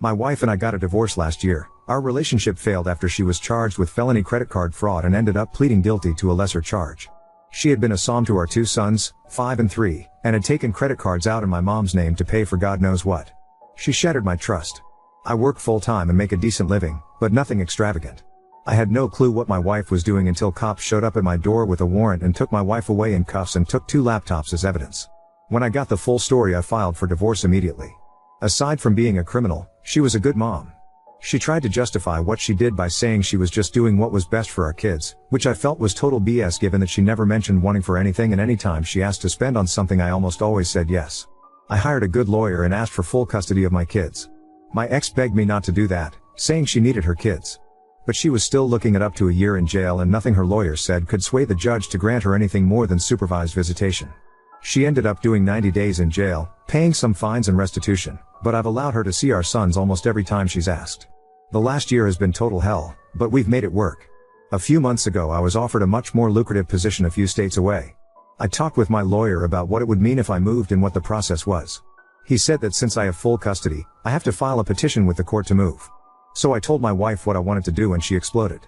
My wife and I got a divorce last year. Our relationship failed after she was charged with felony credit card fraud and ended up pleading guilty to a lesser charge. She had been a psalm to our two sons, 5 and 3, and had taken credit cards out in my mom's name to pay for God knows what. She shattered my trust. I work full-time and make a decent living, but nothing extravagant. I had no clue what my wife was doing until cops showed up at my door with a warrant and took my wife away in cuffs and took 2 laptops as evidence. When I got the full story, I filed for divorce immediately. Aside from being a criminal, she was a good mom. She tried to justify what she did by saying she was just doing what was best for our kids, which I felt was total BS given that she never mentioned wanting for anything, and any time she asked to spend on something I almost always said yes. I hired a good lawyer and asked for full custody of my kids. My ex begged me not to do that, saying she needed her kids. But she was still looking at up to a year in jail, and nothing her lawyer said could sway the judge to grant her anything more than supervised visitation. She ended up doing 90 days in jail, paying some fines and restitution, but I've allowed her to see our sons almost every time she's asked. The last year has been total hell, but we've made it work. A few months ago I was offered a much more lucrative position a few states away. I talked with my lawyer about what it would mean if I moved and what the process was. He said that since I have full custody, I have to file a petition with the court to move. So I told my wife what I wanted to do and she exploded.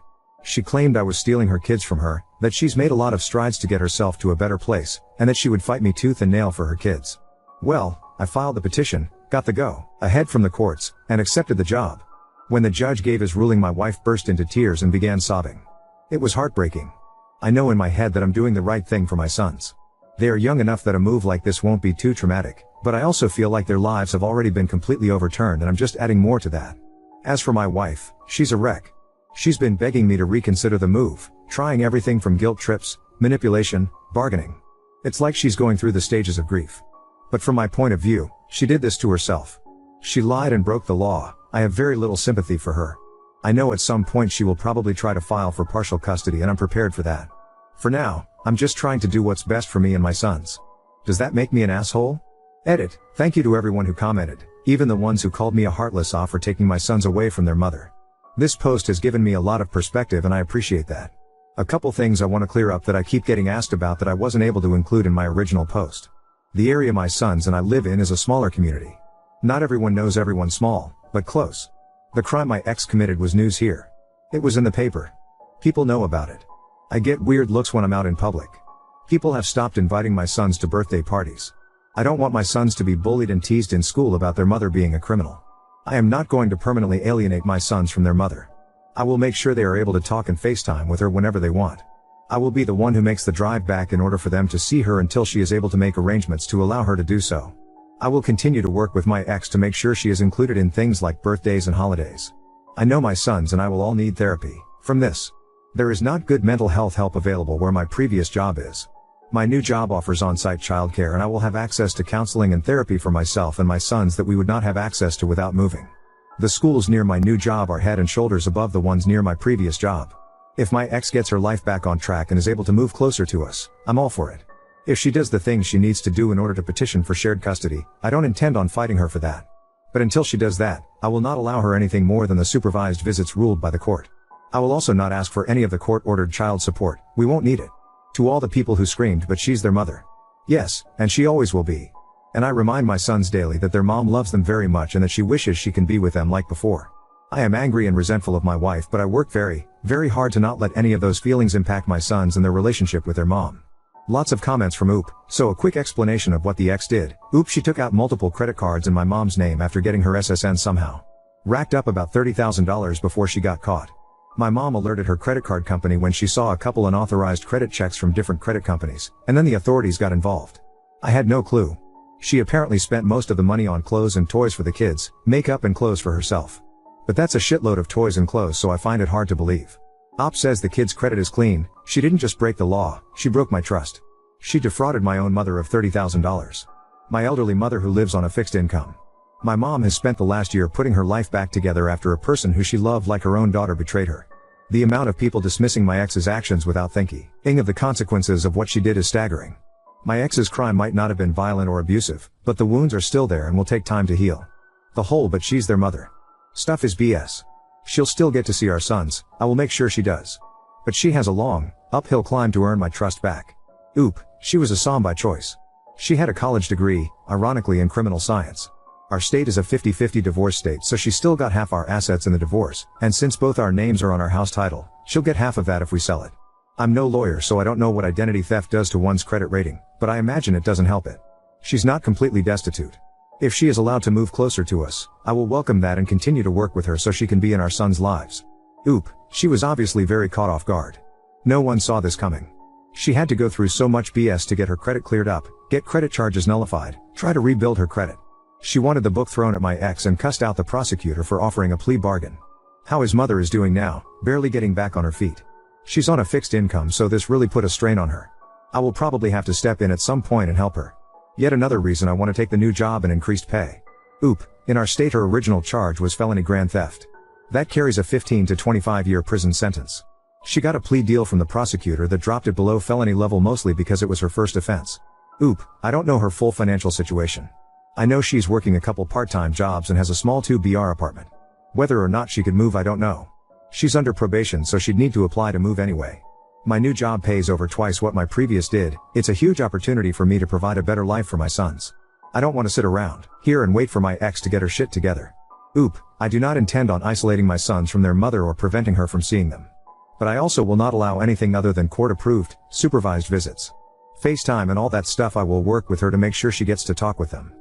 She claimed I was stealing her kids from her, that she's made a lot of strides to get herself to a better place, and that she would fight me tooth and nail for her kids. Well, I filed the petition, got the go-ahead from the courts, and accepted the job. When the judge gave his ruling, my wife burst into tears and began sobbing. It was heartbreaking. I know in my head that I'm doing the right thing for my sons. They are young enough that a move like this won't be too traumatic, but I also feel like their lives have already been completely overturned and I'm just adding more to that. As for my wife, she's a wreck. She's been begging me to reconsider the move, trying everything from guilt trips, manipulation, bargaining. It's like she's going through the stages of grief. But from my point of view, she did this to herself. She lied and broke the law. I have very little sympathy for her. I know at some point she will probably try to file for partial custody and I'm prepared for that. For now, I'm just trying to do what's best for me and my sons. Does that make me an asshole? Edit. Thank you to everyone who commented, even the ones who called me a heartless oaf for taking my sons away from their mother. This post has given me a lot of perspective and I appreciate that. A couple things I want to clear up that I keep getting asked about that I wasn't able to include in my original post. The area my sons and I live in is a smaller community. Not everyone knows everyone small, but close. The crime my ex committed was news here. It was in the paper. People know about it. I get weird looks when I'm out in public. People have stopped inviting my sons to birthday parties. I don't want my sons to be bullied and teased in school about their mother being a criminal. I am not going to permanently alienate my sons from their mother. I will make sure they are able to talk and FaceTime with her whenever they want. I will be the one who makes the drive back in order for them to see her until she is able to make arrangements to allow her to do so. I will continue to work with my ex to make sure she is included in things like birthdays and holidays. I know my sons and I will all need therapy from this. There is not good mental health help available where my previous job is. My new job offers on-site childcare and I will have access to counseling and therapy for myself and my sons that we would not have access to without moving. The schools near my new job are head and shoulders above the ones near my previous job. If my ex gets her life back on track and is able to move closer to us, I'm all for it. If she does the things she needs to do in order to petition for shared custody, I don't intend on fighting her for that. But until she does that, I will not allow her anything more than the supervised visits ruled by the court. I will also not ask for any of the court-ordered child support. We won't need it. To all the people who screamed but she's their mother. Yes, and she always will be. And I remind my sons daily that their mom loves them very much and that she wishes she can be with them like before. I am angry and resentful of my wife, but I work very, very hard to not let any of those feelings impact my sons and their relationship with their mom. Lots of comments from Oop, so a quick explanation of what the ex did. Oop, she took out multiple credit cards in my mom's name after getting her SSN somehow. Racked up about $30,000 before she got caught. My mom alerted her credit card company when she saw a couple unauthorized credit checks from different credit companies, and then the authorities got involved. I had no clue. She apparently spent most of the money on clothes and toys for the kids, makeup and clothes for herself. But that's a shitload of toys and clothes, so I find it hard to believe. Op says the kid's credit is clean. She didn't just break the law, she broke my trust. She defrauded my own mother of $30,000. My elderly mother who lives on a fixed income. My mom has spent the last year putting her life back together after a person who she loved like her own daughter betrayed her. The amount of people dismissing my ex's actions without thinking of the consequences of what she did is staggering. My ex's crime might not have been violent or abusive, but the wounds are still there and will take time to heal. The whole but she's their mother stuff is BS. She'll still get to see our sons, I will make sure she does. But she has a long, uphill climb to earn my trust back. Oop, she was a psalm by choice. She had a college degree, ironically in criminal science. Our state is a 50-50 divorce state, so she still got half our assets in the divorce, and since both our names are on our house title, she'll get half of that if we sell it. I'm no lawyer, so I don't know what identity theft does to one's credit rating, but I imagine it doesn't help it. She's not completely destitute. If she is allowed to move closer to us, I will welcome that and continue to work with her so she can be in our sons' lives. Oop, she was obviously very caught off guard. No one saw this coming. She had to go through so much BS to get her credit cleared up, get credit charges nullified, try to rebuild her credit. She wanted the book thrown at my ex and cussed out the prosecutor for offering a plea bargain. How his mother is doing now, barely getting back on her feet. She's on a fixed income, so this really put a strain on her. I will probably have to step in at some point and help her. Yet another reason I want to take the new job and increased pay. Oop, in our state her original charge was felony grand theft. That carries a 15 to 25-year prison sentence. She got a plea deal from the prosecutor that dropped it below felony level, mostly because it was her first offense. Oop, I don't know her full financial situation. I know she's working a couple part-time jobs and has a small 2BR apartment. Whether or not she could move, I don't know. She's under probation, so she'd need to apply to move anyway. My new job pays over twice what my previous did. It's a huge opportunity for me to provide a better life for my sons. I don't want to sit around here and wait for my ex to get her shit together. Oop, I do not intend on isolating my sons from their mother or preventing her from seeing them. But I also will not allow anything other than court-approved, supervised visits. FaceTime and all that stuff. I will work with her to make sure she gets to talk with them.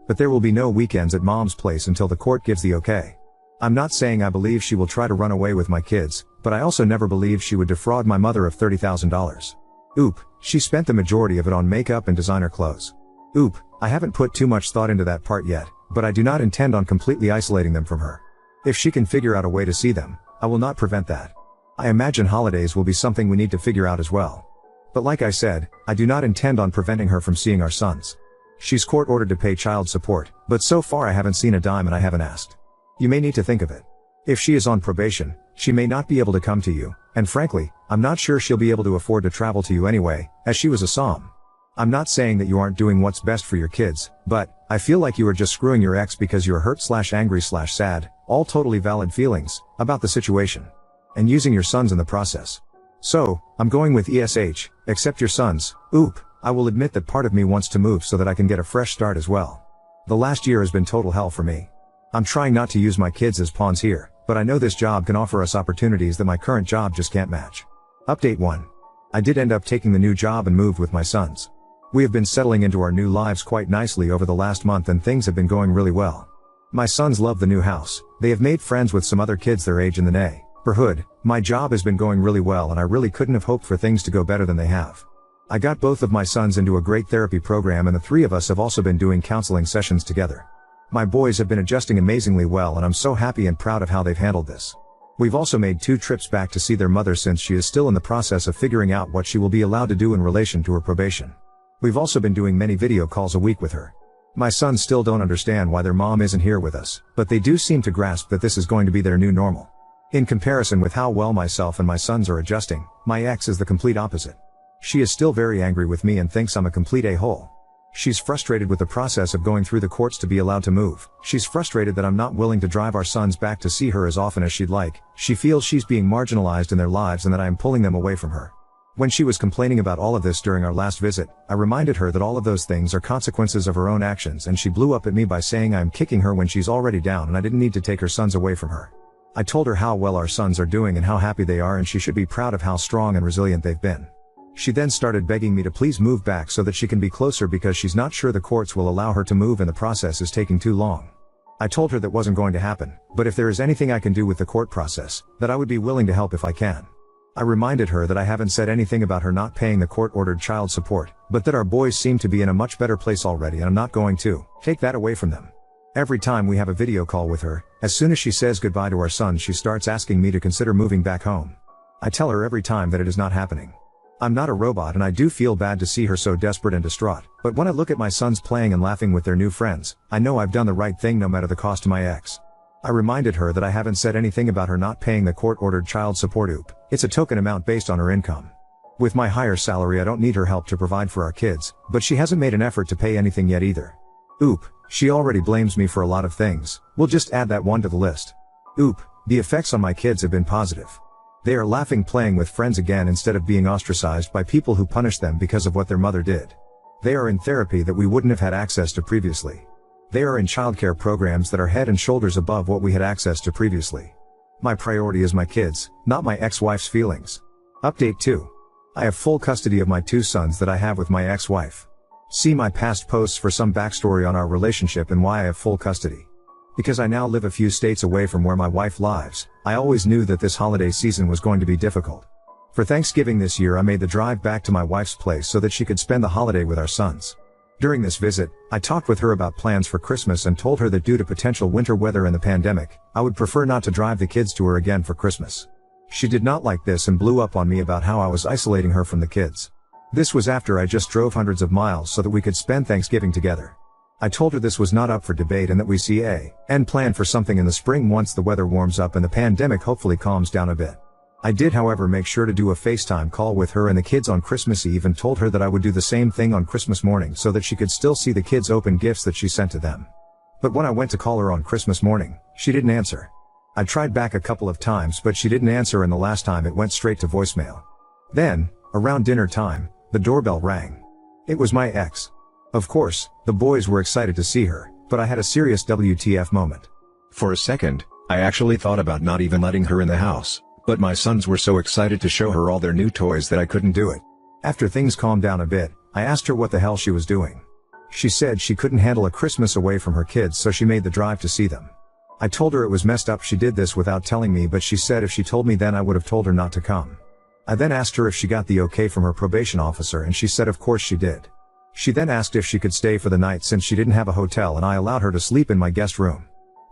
But there will be no weekends at mom's place until the court gives the okay. I'm not saying I believe she will try to run away with my kids, but I also never believed she would defraud my mother of $30,000. Oop, she spent the majority of it on makeup and designer clothes. Oop, I haven't put too much thought into that part yet, but I do not intend on completely isolating them from her. If she can figure out a way to see them, I will not prevent that. I imagine holidays will be something we need to figure out as well. But like I said, I do not intend on preventing her from seeing our sons. She's court ordered to pay child support, but so far I haven't seen a dime and I haven't asked. You may need to think of it. If she is on probation, she may not be able to come to you, and frankly, I'm not sure she'll be able to afford to travel to you anyway, as she was a SOM. I'm not saying that you aren't doing what's best for your kids, but I feel like you are just screwing your ex because you're hurt/angry/sad, all totally valid feelings, about the situation. And using your sons in the process. So, I'm going with ESH, except your sons. Oop, I will admit that part of me wants to move so that I can get a fresh start as well. The last year has been total hell for me. I'm trying not to use my kids as pawns here, but I know this job can offer us opportunities that my current job just can't match. Update 1. I did end up taking the new job and moved with my sons. We have been settling into our new lives quite nicely over the last month and things have been going really well. My sons love the new house. They have made friends with some other kids their age in the neighborhood. My job has been going really well and I really couldn't have hoped for things to go better than they have. I got both of my sons into a great therapy program and the three of us have also been doing counseling sessions together. My boys have been adjusting amazingly well and I'm so happy and proud of how they've handled this. We've also made 2 trips back to see their mother since she is still in the process of figuring out what she will be allowed to do in relation to her probation. We've also been doing many video calls a week with her. My sons still don't understand why their mom isn't here with us, but they do seem to grasp that this is going to be their new normal. In comparison with how well myself and my sons are adjusting, my ex is the complete opposite. She is still very angry with me and thinks I'm a complete a-hole. She's frustrated with the process of going through the courts to be allowed to move. She's frustrated that I'm not willing to drive our sons back to see her as often as she'd like. She feels she's being marginalized in their lives and that I am pulling them away from her. When she was complaining about all of this during our last visit, I reminded her that all of those things are consequences of her own actions and she blew up at me by saying I'm kicking her when she's already down and I didn't need to take her sons away from her. I told her how well our sons are doing and how happy they are and she should be proud of how strong and resilient they've been. She then started begging me to please move back so that she can be closer because she's not sure the courts will allow her to move and the process is taking too long. I told her that wasn't going to happen, but if there is anything I can do with the court process, that I would be willing to help if I can. I reminded her that I haven't said anything about her not paying the court-ordered child support, but that our boys seem to be in a much better place already and I'm not going to take that away from them. Every time we have a video call with her, as soon as she says goodbye to our son she starts asking me to consider moving back home. I tell her every time that it is not happening. I'm not a robot and I do feel bad to see her so desperate and distraught, but when I look at my sons playing and laughing with their new friends, I know I've done the right thing no matter the cost to my ex. I reminded her that I haven't said anything about her not paying the court-ordered child support. It's a token amount based on her income. With my higher salary I don't need her help to provide for our kids, but she hasn't made an effort to pay anything yet either. She already blames me for a lot of things. We'll just add that one to the list. The effects on my kids have been positive. They are laughing, playing with friends again instead of being ostracized by people who punish them because of what their mother did. They are in therapy that we wouldn't have had access to previously. They are in childcare programs that are head and shoulders above what we had access to previously. My priority is my kids, not my ex-wife's feelings. Update 2. I have full custody of my 2 sons that I have with my ex-wife. See my past posts for some backstory on our relationship and why I have full custody. Because I now live a few states away from where my wife lives, I always knew that this holiday season was going to be difficult. For Thanksgiving this year I made the drive back to my wife's place so that she could spend the holiday with our sons. During this visit, I talked with her about plans for Christmas and told her that due to potential winter weather and the pandemic, I would prefer not to drive the kids to her again for Christmas. She did not like this and blew up on me about how I was isolating her from the kids. This was after I just drove hundreds of miles so that we could spend Thanksgiving together. I told her this was not up for debate and that we see and plan for something in the spring once the weather warms up and the pandemic hopefully calms down a bit. I did however make sure to do a FaceTime call with her and the kids on Christmas Eve and told her that I would do the same thing on Christmas morning so that she could still see the kids open gifts that she sent to them. But when I went to call her on Christmas morning, she didn't answer. I tried back a couple of times but she didn't answer and the last time it went straight to voicemail. Then, around dinner time, the doorbell rang. It was my ex. Of course, the boys were excited to see her, but I had a serious WTF moment. For a second, I actually thought about not even letting her in the house, but my sons were so excited to show her all their new toys that I couldn't do it. After things calmed down a bit, I asked her what the hell she was doing. She said she couldn't handle a Christmas away from her kids so she made the drive to see them. I told her it was messed up she did this without telling me but she said if she told me then I would have told her not to come. I then asked her if she got the okay from her probation officer and she said of course she did. She then asked if she could stay for the night since she didn't have a hotel and I allowed her to sleep in my guest room.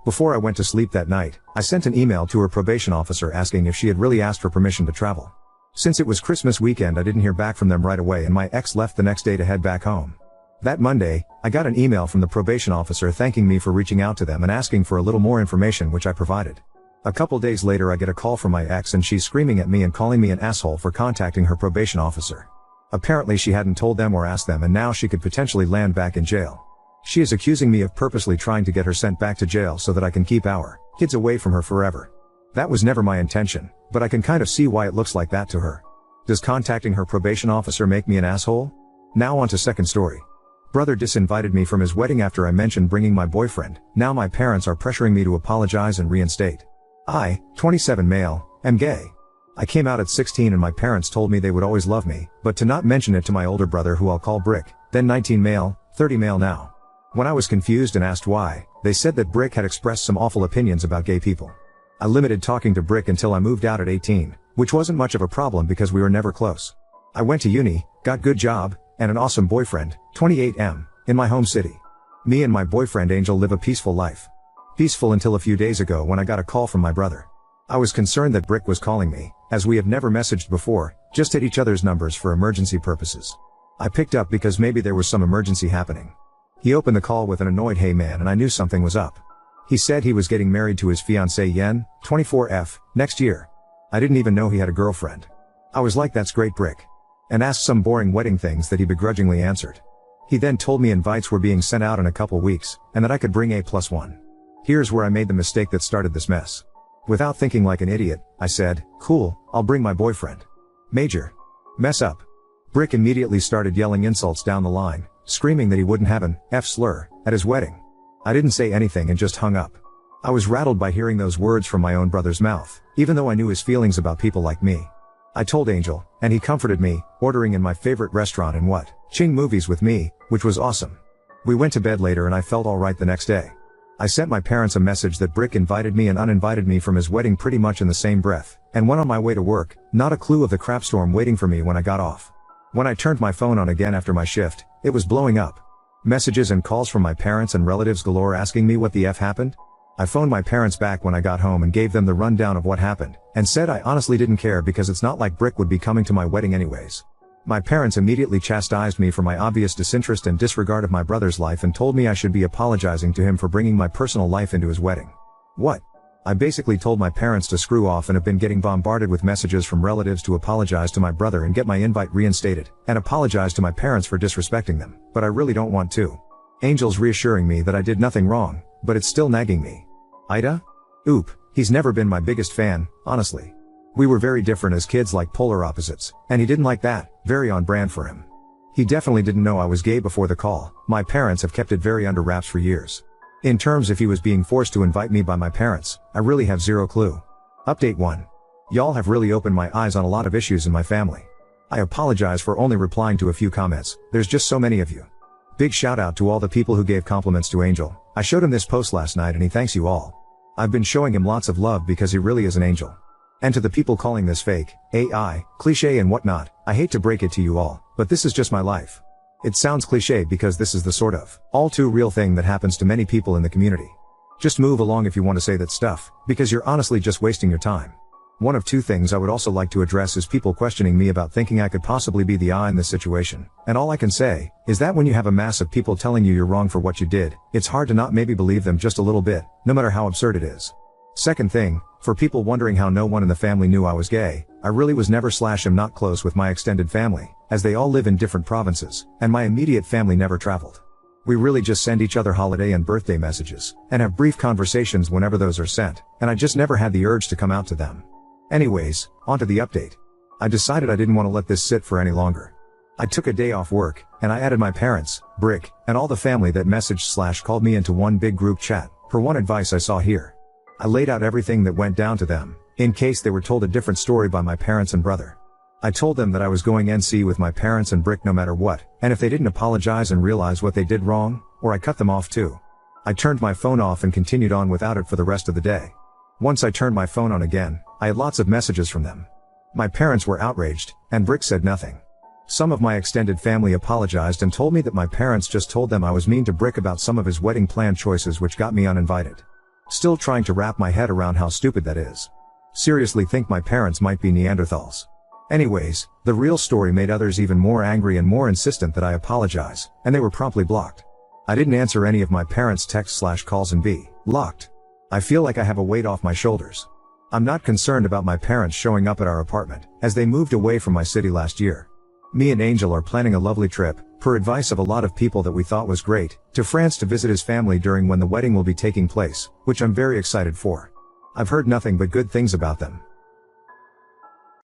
Before I went to sleep that night, I sent an email to her probation officer asking if she had really asked for permission to travel. Since it was Christmas weekend I didn't hear back from them right away and my ex left the next day to head back home. That Monday, I got an email from the probation officer thanking me for reaching out to them and asking for a little more information which I provided. A couple days later I get a call from my ex and she's screaming at me and calling me an asshole for contacting her probation officer. Apparently she hadn't told them or asked them and now she could potentially land back in jail. She is accusing me of purposely trying to get her sent back to jail so that I can keep our kids away from her forever. That was never my intention, but I can kind of see why it looks like that to her. Does contacting her probation officer make me an asshole? Now on to second story. Brother disinvited me from his wedding after I mentioned bringing my boyfriend. Now my parents are pressuring me to apologize and reinstate. I, 27 male, am gay. I came out at 16 and my parents told me they would always love me, but to not mention it to my older brother who I'll call Brick, then 19 male, 30 male now. When I was confused and asked why, they said that Brick had expressed some awful opinions about gay people. I limited talking to Brick until I moved out at 18, which wasn't much of a problem because we were never close. I went to uni, got good job, and an awesome boyfriend, 28M, in my home city. Me and my boyfriend Angel live a peaceful life. Peaceful until a few days ago when I got a call from my brother. I was concerned that Brick was calling me, as we have never messaged before, just hit each other's numbers for emergency purposes. I picked up because maybe there was some emergency happening. He opened the call with an annoyed "Hey man," and I knew something was up. He said he was getting married to his fiancée Yen, 24F, next year. I didn't even know he had a girlfriend. I was like that's great Brick. And asked some boring wedding things that he begrudgingly answered. He then told me invites were being sent out in a couple weeks, and that I could bring A+1. Here's where I made the mistake that started this mess. Without thinking like an idiot, I said, cool, I'll bring my boyfriend. Major mess up. Brick immediately started yelling insults down the line, screaming that he wouldn't have an F slur at his wedding. I didn't say anything and just hung up. I was rattled by hearing those words from my own brother's mouth, even though I knew his feelings about people like me. I told Angel, and he comforted me, ordering in my favorite restaurant and watching movies with me, which was awesome. We went to bed later and I felt alright the next day. I sent my parents a message that Brick invited me and uninvited me from his wedding pretty much in the same breath, and went on my way to work, not a clue of the crapstorm waiting for me when I got off. When I turned my phone on again after my shift, it was blowing up. Messages and calls from my parents and relatives galore asking me what the F happened. I phoned my parents back when I got home and gave them the rundown of what happened, and said I honestly didn't care because it's not like Brick would be coming to my wedding anyways. My parents immediately chastised me for my obvious disinterest and disregard of my brother's life and told me I should be apologizing to him for bringing my personal life into his wedding. What? I basically told my parents to screw off and have been getting bombarded with messages from relatives to apologize to my brother and get my invite reinstated, and apologize to my parents for disrespecting them, but I really don't want to. Angel's reassuring me that I did nothing wrong, but it's still nagging me. Ida? Oop, he's never been my biggest fan, honestly. We were very different as kids, like polar opposites, and he didn't like that, very on brand for him. He definitely didn't know I was gay before the call. My parents have kept it very under wraps for years. In terms if he was being forced to invite me by my parents, I really have zero clue. Update 1. Y'all have really opened my eyes on a lot of issues in my family. I apologize for only replying to a few comments, there's just so many of you. Big shout out to all the people who gave compliments to Angel. I showed him this post last night and he thanks you all. I've been showing him lots of love because he really is an angel. And to the people calling this fake, AI, cliche and whatnot, I hate to break it to you all, but this is just my life. It sounds cliche because this is the sort of all too real thing that happens to many people in the community. Just move along if you want to say that stuff, because you're honestly just wasting your time. One of two things I would also like to address is people questioning me about thinking I could possibly be the I in this situation, and all I can say is that when you have a mass of people telling you you're wrong for what you did, it's hard to not maybe believe them just a little bit, no matter how absurd it is. Second thing, for people wondering how no one in the family knew I was gay, I really was never / am not close with my extended family, as they all live in different provinces, and my immediate family never traveled. We really just send each other holiday and birthday messages, and have brief conversations whenever those are sent, and I just never had the urge to come out to them. Anyways, onto the update. I decided I didn't want to let this sit for any longer. I took a day off work, and I added my parents, Brick, and all the family that messaged / called me into one big group chat, per one advice I saw here. I laid out everything that went down to them, in case they were told a different story by my parents and brother. I told them that I was going NC with my parents and Brick no matter what, and if they didn't apologize and realize what they did wrong, or I cut them off too. I turned my phone off and continued on without it for the rest of the day. Once I turned my phone on again, I had lots of messages from them. My parents were outraged, and Brick said nothing. Some of my extended family apologized and told me that my parents just told them I was mean to Brick about some of his wedding plan choices which got me uninvited. Still trying to wrap my head around how stupid that is. Seriously think my parents might be Neanderthals. Anyways, the real story made others even more angry and more insistent that I apologize, and they were promptly blocked. I didn't answer any of my parents' texts / calls and be locked. I feel like I have a weight off my shoulders. I'm not concerned about my parents showing up at our apartment, as they moved away from my city last year. Me and Angel are planning a lovely trip, per advice of a lot of people that we thought was great, to France to visit his family during when the wedding will be taking place, which I'm very excited for. I've heard nothing but good things about them.